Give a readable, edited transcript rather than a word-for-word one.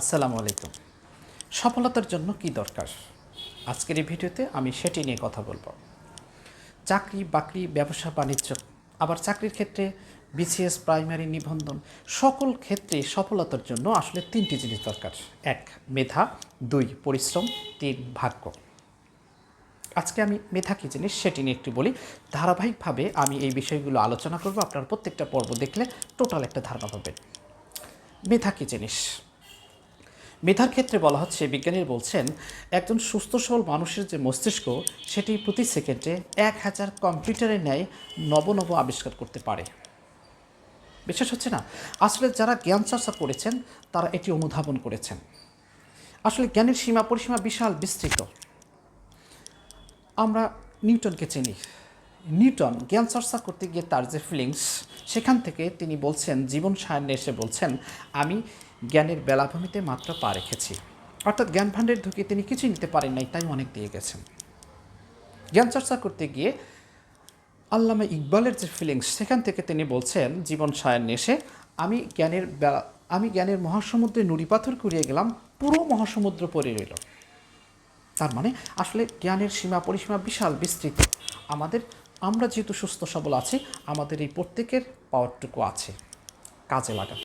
আসসালামু আলাইকুম। সফলতার জন্য কি দরকার? আজকের এই ভিডিওতে আমি সেটি নিয়ে কথা বলবো। চাকরি বাকরি, ব্যবসা বাণিজ্য, আবার চাকরির ক্ষেত্রে বিসিএস, প্রাইমারি, নিবন্ধন, সকল ক্ষেত্রে সফলতার জন্য আসলে তিনটি জিনিস দরকার। এক, মেধা; দুই, পরিশ্রম; তিন, ভাগ্য। আজকে আমি মেধা কী জিনিস সেটি নিয়ে একটু বলি। ধারাবাহিকভাবে আমি এই বিষয়গুলো আলোচনা করব। আপনার প্রত্যেকটা পর্ব দেখলে টোটাল একটা ধারণা পাবেন। মেধা কী জিনিস? মেধার ক্ষেত্রে বলা হচ্ছে, বিজ্ঞানীরা বলছেন, একজন সুস্থ সবল মানুষের যে মস্তিষ্ক, সেটি প্রতি সেকেন্ডে 1000 কম্পিউটারের ন্যায় নব নব আবিষ্কার করতে পারে। বিশ্বাস হচ্ছে না? আসলে যারা জ্ঞান চর্চা করেছেন তারা এটি অনুধাবন করেছেন। আসলে জ্ঞানের সীমা পরিসীমা বিশাল বিস্তৃত। আমরা নিউটনকে চিনি। নিউটন জ্ঞান চর্চা করতে গিয়ে তার যে ফিলিংস, সেখান থেকে তিনি বলছেন, জীবন সায়ান্নে এসে বলছেন, আমি জ্ঞানের বেলাভূমিতে মাত্র পা রেখেছি। অর্থাৎ জ্ঞান ভাণ্ডারে ঢুকে তিনি কিছুই নিতে পারেন নাই, তাই অনেক দিয়ে গেছেন। জ্ঞান চর্চা করতে গিয়ে আল্লামা ইকবালের যে ফিলিংস, সেখান থেকে তিনি বলছেন, জীবন সায়ান্নে এসে আমি জ্ঞানের মহাসমুদ্রে নুড়ি পাথর কুড়িয়ে গেলাম, পুরো মহাসমুদ্র পড়ে রইল। তার মানে আসলে জ্ঞানের সীমা পরিসীমা বিশাল বিস্তৃত। আমরা যেহেতু সুস্থ সবল আছি, আমাদের এই প্রত্যেকের পাওয়ারটুকু আছে, কাজে লাগান।